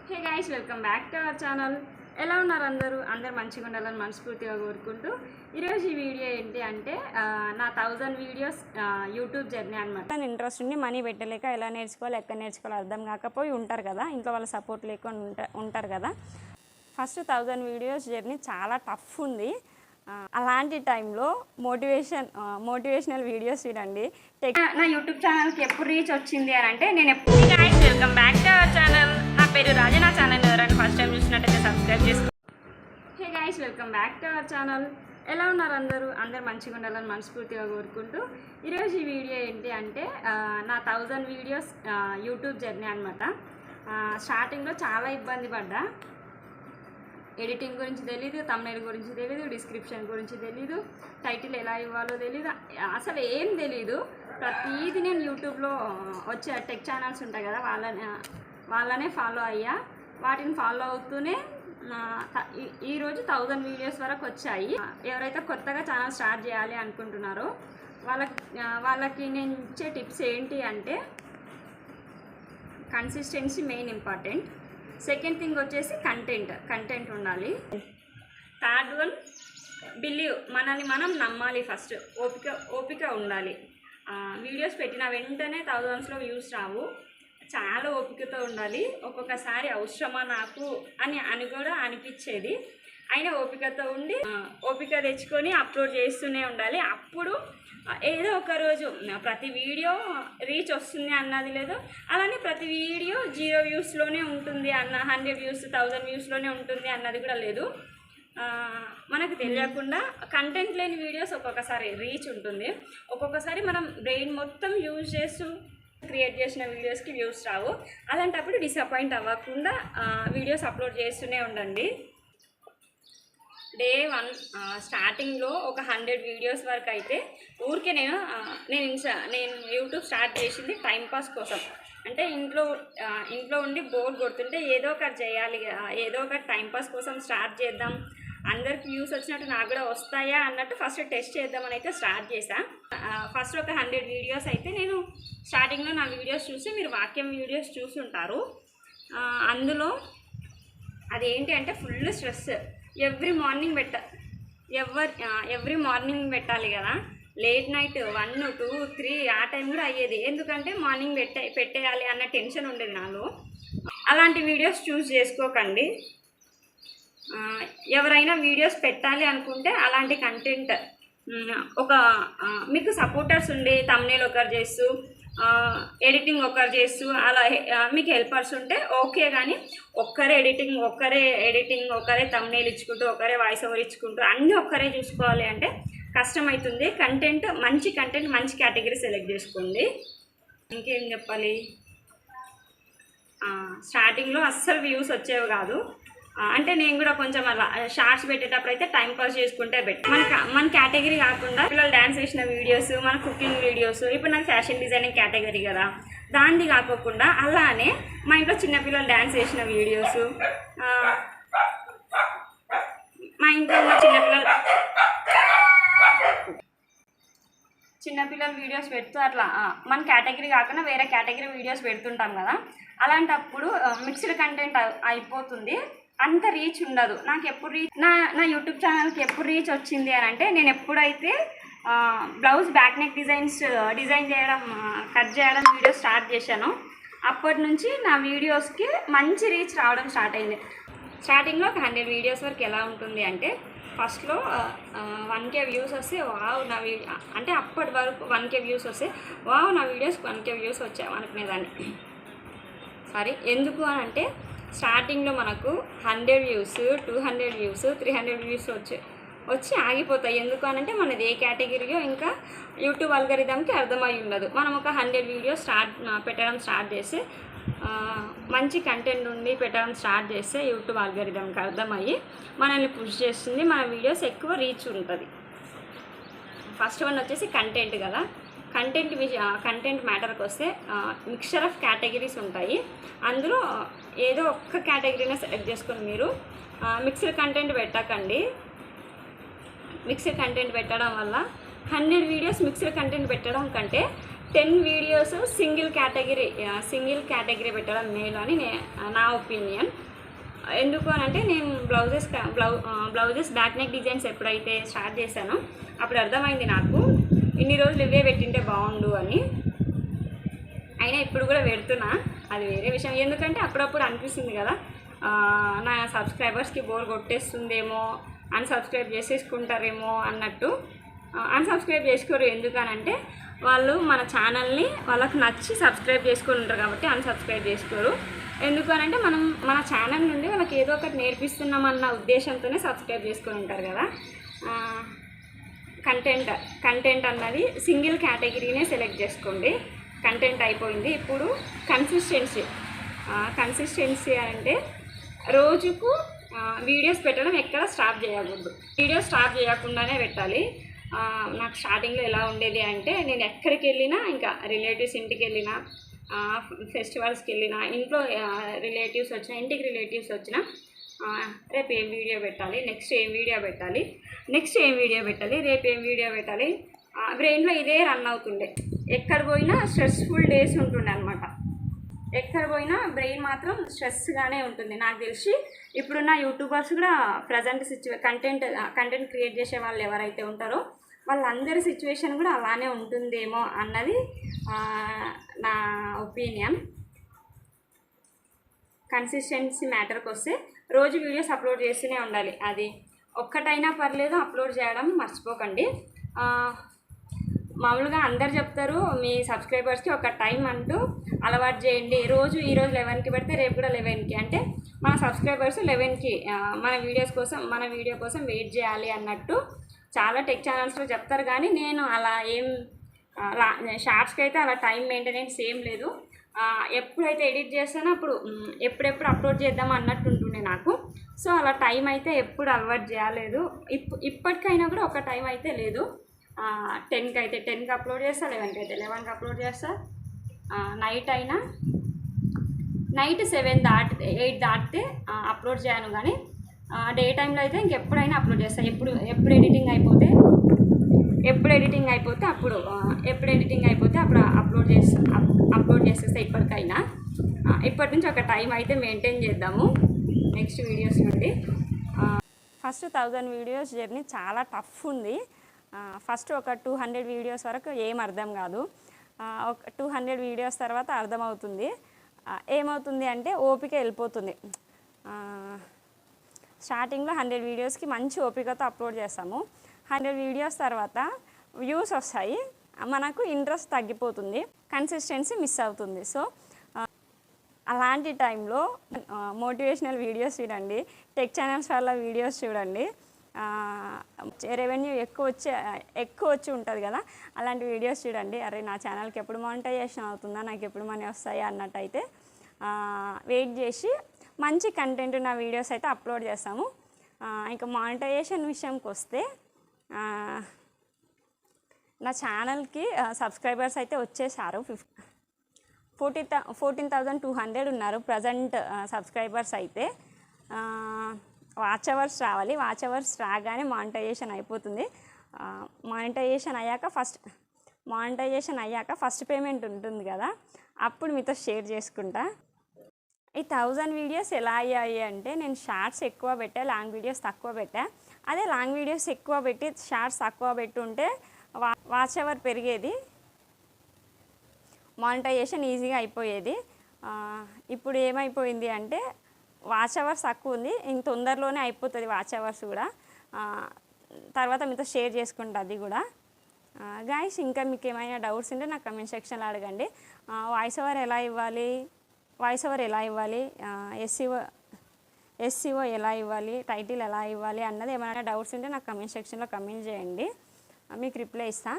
Hey guys, welcome back to our channel. ఎలా ఉన్నారు అందరూ మంచిగా ఉండాలని మనస్ఫూర్తిగా కోరుకుంటూ ఈరోజు ఈ వీడియో ఏంటి అంటే నా 1000 వీడియోస్ యూట్యూబ్ జర్నీ అనమాట. ఇంట్రెస్ట్ ఉండి మనీ పెట్టలేక ఎలా నేర్చుకోవాలి ఎక్కడ నేర్చుకోవాలి అర్థం కాకపోయి ఉంటారు కదా, ఇంట్లో వాళ్ళ సపోర్ట్ లేకుండా ఉంటారు కదా. ఫస్ట్ 1000 వీడియోస్ జర్నీ చాలా టఫ్ ఉంది. అలాంటి టైంలో మోటివేషనల్ వీడియోస్ వినండి. నా యూట్యూబ్ ఛానల్కి ఎప్పుడు రీచ్ వచ్చింది అని అంటే నేను ఎప్పుడు guys welcome back to our channel. నా పేరు రాజా. నా ఛానల్ ఎవరైనా ఫస్ట్ టైం చూసినట్టయితే సబ్స్క్రైబ్ చేసుకో. Hey guys, welcome back to our channel. ఎలా ఉన్నారు అందరూ మంచిగా ఉండాలని మనస్ఫూర్తిగా కోరుకుంటూ ఈరోజు ఈ వీడియో ఏంటి అంటే నా 1000 వీడియోస్ యూట్యూబ్ జర్నీ అనమాట. స్టార్టింగ్లో చాలా ఇబ్బంది పడ్డా. ఎడిటింగ్ గురించి తెలీదు, తమ్నైల్ గురించి తెలీదు, డిస్క్రిప్షన్ గురించి తెలీదు, టైటిల్ ఎలా ఇవ్వాలో తెలీదు, అసలు ఏం తెలీదు. ప్రతిదీ నేను యూట్యూబ్లో వచ్చే టెక్ ఛానల్స్ ఉంటాయి కదా, వాళ్ళనే ఫాలో అయ్యా. వాటిని ఫాలో అవుతూనే ఈరోజు 1000 వీడియోస్ వరకు వచ్చాయి. ఎవరైతే కొత్తగా ఛానల్ స్టార్ట్ చేయాలి అనుకుంటున్నారో వాళ్ళకి నేను ఇచ్చే టిప్స్ ఏంటి అంటే consistency main important. Second thing వచ్చేసి కంటెంట్ ఉండాలి. థర్డ్ వన్ బిలీవ్, మనల్ని మనం నమ్మాలి. ఫస్ట్ ఓపిక ఉండాలి. వీడియోస్ పెట్టిన వెంటనే థౌజండ్స్లో వ్యూస్ రావు. చాలా ఓపికతో ఉండాలి. ఒక్కొక్కసారి అవసరమా నాకు అని కూడా అనిపించేది. అయినా ఓపికతో ఉండి ఓపిక తెచ్చుకొని అప్లోడ్ చేస్తూనే ఉండాలి. అప్పుడు ఏదో ఒక రోజు ప్రతి వీడియో రీచ్ వస్తుంది అన్నది లేదు, అలానే ప్రతి వీడియో 0 వ్యూస్లోనే ఉంటుంది 100 వ్యూస్ 1000 వ్యూస్లోనే ఉంటుంది అన్నది కూడా లేదు. మనకు తెలియకుండా కంటెంట్ లేని వీడియోస్ ఒక్కొక్కసారి రీచ్ ఉంటుంది. ఒక్కొక్కసారి మనం బ్రెయిన్ మొత్తం యూజ్ చేస్తూ క్రియేట్ చేసిన వీడియోస్కి వ్యూస్ రావు. అలాంటప్పుడు డిసప్పాయింట్ అవ్వకుండా వీడియోస్ అప్లోడ్ చేస్తూనే ఉండండి. డే 1 స్టార్టింగ్లో ఒక 100 వీడియోస్ వరకు అయితే ఊరికే నేను యూట్యూబ్ స్టార్ట్ చేసింది టైంపాస్ కోసం. అంటే ఇంట్లో ఉండి బోర్ కొడుతుంటే ఏదో ఒకటి చేయాలి, ఏదో ఒకటి టైంపాస్ కోసం స్టార్ట్ చేద్దాం, అందరికి వ్యూస్ వచ్చినట్టు నాకు కూడా వస్తాయా అన్నట్టు ఫస్ట్ టెస్ట్ చేద్దామని అయితే స్టార్ట్ చేశాను. ఫస్ట్ ఒక 100 వీడియోస్ అయితే నేను స్టార్టింగ్లో నా వీడియోస్ చూసి మీరు వాక్యం వీడియోస్ చూసుంటారు. అందులో అదేంటి అంటే ఫుల్ స్ట్రెస్. ఎవ్రీ మార్నింగ్ పెట్టాలి కదా. లేట్ నైట్ 1, 2, 3 ఆ టైం కూడా అయ్యేది. ఎందుకంటే మార్నింగ్ పెట్టేయాలి అన్న టెన్షన్ ఉండేది నాలో. అలాంటి వీడియోస్ చూస్ చేసుకోకండి. ఎవరైనా వీడియోస్ పెట్టాలి అనుకుంటే అలాంటి కంటెంట్ మీకు సపోర్టర్స్ ఉండి తమ్నైల్ ఒకరు చేస్తూ ఎడిటింగ్ ఒకరు చేస్తూ అలా మీకు హెల్పర్స్ ఉంటే ఓకే. కానీ ఒక్కరే ఎడిటింగ్ ఒక్కరే తమ్నైల్ ఇచ్చుకుంటూ ఒక్కరే వాయిస్ ఓవర్ ఇచ్చుకుంటూ అన్నీ ఒక్కరే చూసుకోవాలి అంటే కష్టమవుతుంది. మంచి కంటెంట్ మంచి కేటగిరీ సెలెక్ట్ చేసుకోండి. ఇంకేం చెప్పాలి, స్టార్టింగ్లో అస్సలు వ్యూస్ వచ్చేవి కాదు. అంటే నేను కూడా కొంచెం అలా షార్ట్స్ పెట్టేటప్పుడు అయితే టైంపాస్ చేసుకుంటే బెటర్. మన కేటగిరీ కాకుండా పిల్లలు డ్యాన్స్ వేసిన వీడియోస్, మన కుకింగ్ వీడియోస్, ఇప్పుడు నాకు ఫ్యాషన్ డిజైనింగ్ కేటగిరీ కదా, దాన్ని కాకోకుండా అలానే మా ఇంట్లో చిన్నపిల్లలు డ్యాన్స్ వేసిన వీడియోస్, మా ఇంట్లో ఉన్న చిన్నపిల్లల వీడియోస్ పెడుతూ అట్లా మన కేటగిరీ కాకుండా వేరే కేటగిరీ వీడియోస్ పెడుతుంటాం కదా. అలాంటప్పుడు మిక్స్డ్ కంటెంట్ అయిపోతుంది, అంత రీచ్ ఉండదు. నాకు ఎప్పుడు నా యూట్యూబ్ ఛానల్కి ఎప్పుడు రీచ్ వచ్చింది అని అంటే నేను ఎప్పుడైతే బ్లౌజ్ బ్యాక్ నెక్ డిజైన్ చేయడం కట్ చేయడం వీడియో స్టార్ట్ చేశానో అప్పటి నుంచి నా వీడియోస్కి మంచి రీచ్ రావడం స్టార్ట్ అయింది. స్టార్టింగ్లో ఒక 100 వీడియోస్ వరకు ఎలా ఉంటుంది అంటే ఫస్ట్లో 1K వ్యూస్ వస్తే వావ్ నా వీడియో అంటే అప్పటి వరకు 1K వ్యూస్ వస్తే వావ్ నా వీడియోస్కి 1K వ్యూస్ వచ్చాయి అనుకునేదాన్ని. ఎందుకు అని అంటే స్టార్టింగ్లో మనకు 100 వ్యూస్ 200 వ్యూస్ 300 వ్యూస్ వచ్చి ఆగిపోతాయి. ఎందుకు అని అంటే మనది ఏ కేటగిరీయో ఇంకా యూట్యూబ్ అల్గరిథంకి అర్థమై ఉండదు. మనం ఒక 100 వీడియోస్ పెట్టడం స్టార్ట్ చేస్తే మంచి కంటెంట్ ఉండి పెట్టడం స్టార్ట్ చేస్తే యూట్యూబ్ అల్గరిథంకి అర్థమయ్యి మనల్ని పుష్ చేస్తుంది, మన వీడియోస్ ఎక్కువ రీచ్ ఉంటుంది. ఫస్ట్ వన్ వచ్చేసి కంటెంట్ కదా. కంటెంట్ మ్యాటర్కి వస్తే మిక్చర్ ఆఫ్ కేటగిరీస్ ఉంటాయి. అందులో ఏదో ఒక్క కేటగిరీనే సెలెక్ట్ చేసుకొని మీరు మిక్స్డ్ కంటెంట్ పెట్టకండి. మిక్స్డ్ కంటెంట్ పెట్టడం వల్ల 100 వీడియోస్ మిక్స్డ్ కంటెంట్ పెట్టడం కంటే 10 వీడియోస్ సింగిల్ కేటగిరీ పెట్టడం మేలు అని నా ఒపీనియన్. ఎందుకు అని అంటే నేను బ్లౌజెస్ బ్యాక్ నెక్ డిజైన్స్ ఎప్పుడైతే స్టార్ట్ చేశానో అప్పుడు అర్థమైంది నాకు ఇన్ని రోజులు ఇవే పెట్టింటే బాగుండు అని. అయినా ఇప్పుడు కూడా పెడుతున్నా, అది వేరే విషయం. ఎందుకంటే అప్పుడప్పుడు అనిపిస్తుంది కదా నా సబ్స్క్రైబర్స్కి బోర్ కొట్టేస్తుందేమో, అన్సబ్స్క్రైబ్ చేసేసుకుంటారేమో అన్నట్టు. అన్సబ్స్క్రైబ్ చేసుకోరు. ఎందుకనంటే వాళ్ళు మన ఛానల్ని వాళ్ళకు నచ్చి సబ్స్క్రైబ్ చేసుకొని ఉంటారు కాబట్టి అన్సబ్స్క్రైబ్ చేసుకోరు. ఎందుకనంటే మనం మన ఛానల్ నుండి వాళ్ళకి ఏదో ఒకటి నేర్పిస్తున్నామన్న ఉద్దేశంతోనే సబ్స్క్రైబ్ చేసుకొని ఉంటారు కదా. కంటెంట్ అన్నది సింగిల్ కేటగిరీనే సెలెక్ట్ చేసుకోండి. కంటెంట్ అయిపోయింది. ఇప్పుడు కన్సిస్టెన్సీ అంటే రోజుకు వీడియోస్ పెట్టడం ఎక్కడ స్టాప్ చేయకూడదు. వీడియోస్ స్టాప్ చేయకుండానే పెట్టాలి. నాకు స్టార్టింగ్లో ఎలా ఉండేది అంటే నేను ఎక్కడికి వెళ్ళినా, ఇంకా రిలేటివ్స్ ఇంటికి వెళ్ళినా, ఫెస్టివల్స్కి వెళ్ళినా, ఇంట్లో రిలేటివ్స్ వచ్చినా, ఇంటికి రిలేటివ్స్ వచ్చినా రేపు ఏం వీడియో పెట్టాలి, నెక్స్ట్ ఏం వీడియో పెట్టాలి, రేపు ఏం వీడియో పెట్టాలి, బ్రెయిన్లో ఇదే రన్ అవుతుండే. ఎక్కడ పోయినా స్ట్రెస్ఫుల్ డేస్ ఉంటుండే అనమాట. ఎక్కడ పోయినా బ్రెయిన్ మాత్రం స్ట్రెస్గానే ఉంటుంది. నాకు తెలిసి ఇప్పుడున్న యూట్యూబర్స్ కూడా ప్రజెంట్ కంటెంట్ క్రియేట్ చేసే వాళ్ళు ఎవరైతే ఉంటారో వాళ్ళందరి సిచ్యువేషన్ కూడా అలానే ఉంటుందేమో అన్నది నా ఒపీనియన్. కన్సిస్టెన్సీ మ్యాటర్కి వస్తే రోజు వీడియోస్ అప్లోడ్ చేస్తూనే ఉండాలి. అది ఒక్కటైనా పర్లేదు, అప్లోడ్ చేయడం మర్చిపోకండి. మామూలుగా అందరు చెప్తారు మీ సబ్స్క్రైబర్స్కి ఒక టైం అంటూ అలవాటు చేయండి. ఈరోజు 11కి పెడితే రేపు కూడా 11కి, అంటే మన సబ్స్క్రైబర్స్ 11కి మన వీడియో కోసం వెయిట్ చేయాలి అన్నట్టు చాలా టెక్ ఛానల్స్లో చెప్తారు. కానీ నేను అలా షార్ట్స్కి అయితే అలా టైం మెయింటెనెన్స్ ఏం లేదు. ఎప్పుడైతే ఎడిట్ చేస్తానో అప్పుడు ఎప్పుడెప్పుడు అప్లోడ్ చేద్దాం అన్నట్టు ఉంటుండే నాకు. సో అలా టైం అయితే ఎప్పుడు అలవాటు చేయలేదు. ఇప్పటికైనా కూడా ఒక టైం అయితే లేదు. 10కి అప్లోడ్ చేస్తా, 11కి అయితే 11కి అప్లోడ్ చేస్తా. నైట్ 8 దాటితే అప్లోడ్ చేయను. కానీ డే టైంలో అయితే ఇంకెప్పుడైనా అప్లోడ్ చేస్తాను. ఎప్పుడు ఎడిటింగ్ అయిపోతే అప్పుడు అప్లోడ్ చేసేస్తా. ఇప్పటి నుంచి ఒక టైం అయితే మెయింటైన్ చేద్దాము నెక్స్ట్ వీడియోస్ నుండి. ఫస్ట్ 1000 వీడియోస్ జర్నీ చాలా టఫ్ ఉంది. ఫస్ట్ ఒక 200 వీడియోస్ వరకు ఏం అర్థం కాదు. ఒక 200 వీడియోస్ తర్వాత అర్థమవుతుంది. ఏమవుతుంది అంటే ఓపిక వెళ్ళిపోతుంది. స్టార్టింగ్లో 100 వీడియోస్కి మంచి ఓపికతో అప్లోడ్ చేస్తాము. 100 వీడియోస్ తర్వాత వ్యూస్ వస్తాయి, మనకు ఇంట్రెస్ట్ తగ్గిపోతుంది, కన్సిస్టెన్సీ మిస్ అవుతుంది. సో అలాంటి టైంలో మోటివేషనల్ వీడియోస్ చూడండి, టెక్ ఛానల్స్ వాళ్ళ వీడియోస్ చూడండి. రెవెన్యూ ఎక్కువ వచ్చి ఉంటుంది కదా, అలాంటి వీడియోస్ చూడండి. అరే నా ఛానల్కి ఎప్పుడు మానిటైజేషన్ అవుతుందా, నాకు ఎప్పుడు మనీ వస్తాయా అన్నట్టయితే వెయిట్ చేసి మంచి కంటెంట్ ఉన్న వీడియోస్ అయితే అప్లోడ్ చేస్తాము. ఇంకా మానిటైజేషన్ విషయంకి వస్తే నా ఛానల్కి సబ్స్క్రైబర్స్ అయితే వచ్చేసారు. 14,200 ఉన్నారు ప్రజెంట్ సబ్స్క్రైబర్స్ అయితే. వాచ్ అవర్స్ రావాలి, వాచ్ అవర్స్ రాగానే మానిటైజేషన్ అయిపోతుంది. మానిటైజేషన్ అయ్యాక ఫస్ట్ పేమెంట్ ఉంటుంది కదా, అప్పుడు మీతో షేర్ చేసుకుంటా. ఈ 1000 వీడియోస్ ఎలా అయ్యాయి అంటే నేను షార్ట్స్ ఎక్కువ పెట్టా, లాంగ్ వీడియోస్ తక్కువ పెట్టా. అదే లాంగ్ వీడియోస్ ఎక్కువ పెట్టి షార్ట్స్ తక్కువ పెట్టుంటే వాచ్ అవర్ పెరిగేది, మానిటైజేషన్ ఈజీగా అయిపోయేది. ఇప్పుడు ఏమైపోయింది అంటే వాచ్ అవర్స్ తక్కువ ఉంది, ఇంక తొందరలోనే అయిపోతుంది వాచ్ అవర్స్ కూడా. తర్వాత మీతో షేర్ చేసుకుంటా అది కూడా. గాయ్స్ ఇంకా మీకు ఏమైనా డౌట్స్ ఉంటే నాకు కమెంట్ సెక్షన్లో అడగండి. వాయిస్ ఓవర్ ఎలా ఇవ్వాలి, ఎస్సీఓ ఎలా ఇవ్వాలి, టైటిల్ ఎలా ఇవ్వాలి అన్నది ఏమైనా డౌట్స్ ఉంటే నాకు కమెంట్ సెక్షన్లో కమెంట్ చేయండి, మీకు రిప్లై ఇస్తా.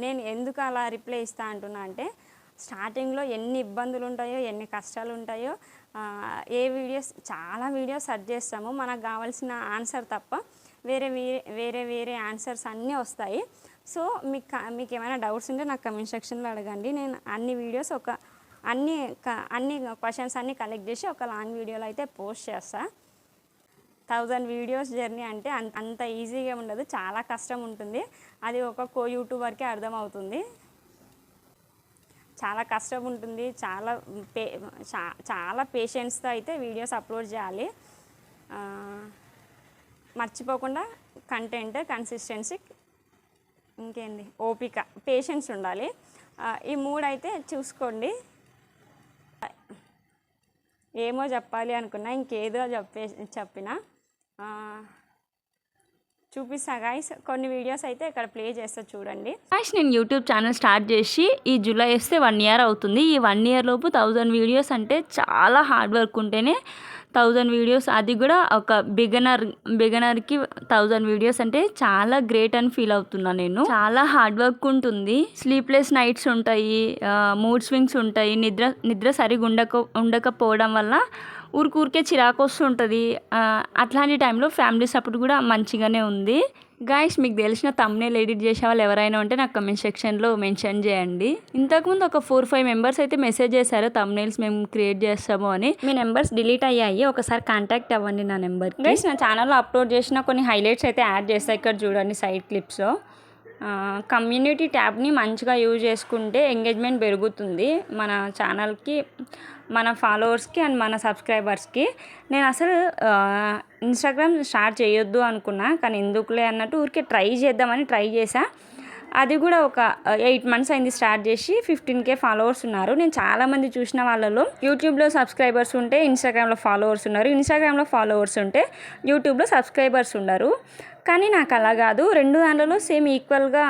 నేను ఎందుకు అలా రిప్లై ఇస్తా అంటున్నా అంటే స్టార్టింగ్లో ఎన్ని ఇబ్బందులు ఉంటాయో, ఎన్ని కష్టాలు ఉంటాయో, చాలా వీడియోస్ సెర్చ్ చేస్తాము, మనకు కావాల్సిన ఆన్సర్ తప్ప వేరే ఆన్సర్స్ అన్నీ వస్తాయి. సో మీకు ఏమైనా డౌట్స్ ఉంటే నాకు కమెంట్ సెక్షన్లో అడగండి. నేను అన్ని క్వశ్చన్స్ అన్నీ కలెక్ట్ చేసి ఒక లాంగ్ వీడియోలో అయితే పోస్ట్ చేస్తా. 1000 వీడియోస్ జర్నీ అంటే అంత ఈజీగా ఉండదు, చాలా కష్టం ఉంటుంది. అది ఒక యూట్యూబర్కే అర్థమవుతుంది. చాలా కష్టం ఉంటుంది, చాలా పేషెన్స్తో అయితే వీడియోస్ అప్లోడ్ చేయాలి. మర్చిపోకుండా కంటెంట్, కన్సిస్టెన్సీ, ఇంకేంది ఓపిక, పేషెన్స్ ఉండాలి. ఈ 3 అయితే చూసుకోండి. ఏమో చెప్పాలి అనుకున్నా, ఇంకేదో చెప్పిన చూపిస్తా గాయ్స్. కొన్ని వీడియోస్ అయితే ఇక్కడ ప్లే చేస్తా చూడండి. గాయ్స్ నేను యూట్యూబ్ ఛానల్ స్టార్ట్ చేసి ఈ జూలై వస్తే 1 year అవుతుంది. ఈ 1 year లోపు 1000 వీడియోస్ అంటే చాలా హార్డ్ వర్క్ ఉంటేనే 1000 వీడియోస్, అది కూడా ఒక బిగినర్కి 1000 వీడియోస్ అంటే చాలా గ్రేట్ అని ఫీల్ అవుతున్నాను నేను. చాలా హార్డ్ వర్క్ ఉంటుంది, స్లీప్లెస్ నైట్స్ ఉంటాయి, మూడ్ స్వింగ్స్ ఉంటాయి, నిద్ర సరిగా ఉండకపోవడం వల్ల ఊరికే చిరాకు వస్తుంటుంది. అట్లాంటి టైంలో ఫ్యామిలీ సపోర్ట్ కూడా మంచిగానే ఉంది. గాయ్స్ మీకు తెలిసిన థంబ్నెయిల్ ఎడిట్ చేసే వాళ్ళు ఎవరైనా ఉంటే నాకు కమెంట్ సెక్షన్లో మెన్షన్ చేయండి. ఇంతకుముందు ఒక 4-5 మెంబర్స్ అయితే మెసేజ్ చేశారు థంబ్నెయిల్స్ మేము క్రియేట్ చేస్తాము అని. మీ నెంబర్స్ డిలీట్ అయ్యాయి, ఒకసారి కాంటాక్ట్ అవ్వండి నా నెంబర్కి. గైస్ నా ఛానల్లో అప్లోడ్ చేసిన కొన్ని హైలైట్స్ అయితే యాడ్ చేస్తాయి, ఇక్కడ చూడండి సైడ్ క్లిప్స్లో. కమ్యూనిటీ ట్యాబ్ని మంచిగా యూజ్ చేసుకుంటే ఎంగేజ్మెంట్ పెరుగుతుంది మన ఛానల్కి, మన ఫాలోవర్స్కి అండ్ మన సబ్స్క్రైబర్స్కి. నేను అసలు ఇన్స్టాగ్రామ్ స్టార్ట్ చేయొద్దు అనుకున్నా, కానీ ఎందుకులే అన్నట్టు ఊరికే ట్రై చేసా. అది కూడా ఒక 8 months అయింది స్టార్ట్ చేసి. 15K ఫాలోవర్స్ ఉన్నారు. నేను చాలామంది చూసిన వాళ్ళలో యూట్యూబ్లో సబ్స్క్రైబర్స్ ఉంటే ఇన్స్టాగ్రామ్లో ఫాలోవర్స్ ఉన్నారు, ఇన్స్టాగ్రామ్లో ఫాలోవర్స్ ఉంటే యూట్యూబ్లో సబ్స్క్రైబర్స్ ఉన్నారు. కానీ నాకు అలా కాదు, 2 దాంట్లో సేమ్ ఈక్వల్గా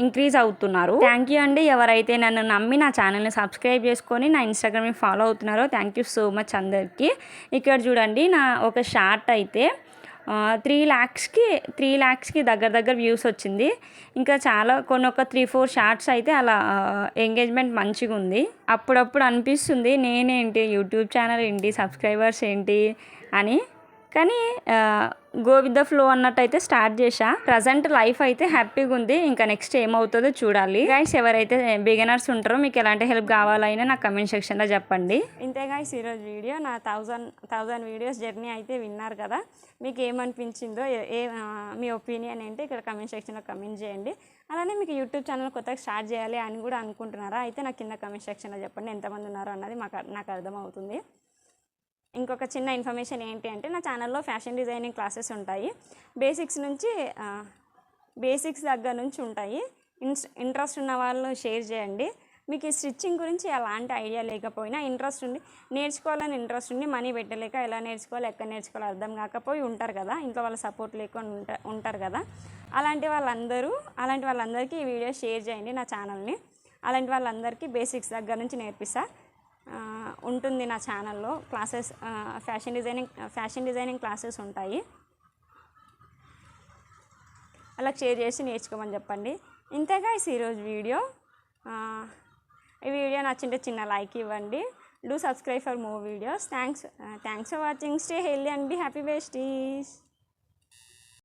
ఇంక్రీజ్ అవుతున్నారు. థ్యాంక్ యూ అండి ఎవరైతే నన్ను నమ్మి నా ఛానల్ని సబ్స్క్రైబ్ చేసుకొని నా ఇన్స్టాగ్రామ్ని ఫాలో అవుతున్నారో, థ్యాంక్ యూ సో మచ్ అందరికీ. ఇక్కడ చూడండి నా ఒక షార్ట్ అయితే 3 lakhsకి దగ్గర వ్యూస్ వచ్చింది. ఇంకా చాలా ఒక 3-4 షార్ట్స్ అయితే అలా ఎంగేజ్మెంట్ మంచిగా ఉంది. అప్పుడప్పుడు అనిపిస్తుంది నేనేంటి, యూట్యూబ్ ఛానల్ ఏంటి, సబ్స్క్రైబర్స్ ఏంటి అని. కానీ గో విత్ ద ఫ్లో అన్నట్టు అయితే స్టార్ట్ చేశా. ప్రజెంట్ లైఫ్ అయితే హ్యాపీగా ఉంది, ఇంకా నెక్స్ట్ ఏమవుతుందో చూడాలి. గైస్ ఎవరైతే బిగినర్స్ ఉంటారో మీకు ఎలాంటి హెల్ప్ కావాలైనా నాకు కమెంట్ సెక్షన్లో చెప్పండి. ఇంతే గైస్ ఈరోజు వీడియో. నా 1000 వీడియోస్ జర్నీ అయితే విన్నారు కదా, మీకు ఏమనిపించిందో, మీ ఒపీనియన్ ఏంటి ఇక్కడ కమెంట్ సెక్షన్లో కమెంట్ చేయండి. అలానే మీకు యూట్యూబ్ ఛానల్ కొత్తగా స్టార్ట్ చేయాలి అని కూడా అనుకుంటున్నారా, అయితే నాకు కింద కమెంట్ సెక్షన్లో చెప్పండి ఎంతమంది ఉన్నారో అన్నది నాకు అర్థమవుతుంది. ఇంకొక చిన్న ఇన్ఫర్మేషన్ ఏంటి అంటే నా ఛానల్లో ఫ్యాషన్ డిజైనింగ్ క్లాసెస్ ఉంటాయి. బేసిక్స్ దగ్గర నుంచి ఉంటాయి. ఇంట్రెస్ట్ ఉన్న వాళ్ళు షేర్ చేయండి. మీకు ఈ స్టిచ్చింగ్ గురించి ఎలాంటి ఐడియా లేకపోయినా ఇంట్రెస్ట్ ఉండి మనీ పెట్టలేక ఎలా నేర్చుకోవాలి, ఎక్కడ నేర్చుకోవాలి అర్థం కాకపోయి ఉంటారు కదా, ఇంట్లో వాళ్ళ సపోర్ట్ లేకుండా ఉంటారు కదా, అలాంటి వాళ్ళందరికీ ఈ వీడియో షేర్ చేయండి నా ఛానల్ని. అలాంటి వాళ్ళందరికీ బేసిక్స్ దగ్గర నుంచి నేర్పిస్తా ఉంటుంది నా ఛానల్లో. క్లాసెస్ ఫ్యాషన్ డిజైనింగ్ క్లాసెస్ ఉంటాయి. అలా షేర్ చేసి నేర్చుకోమని చెప్పండి. ఇంతేగా ఈరోజు వీడియో. ఈ వీడియో నచ్చింటే చిన్న లైక్ ఇవ్వండి. Do subscribe for more videos. Thanks for watching. Stay healthy and be happy besties.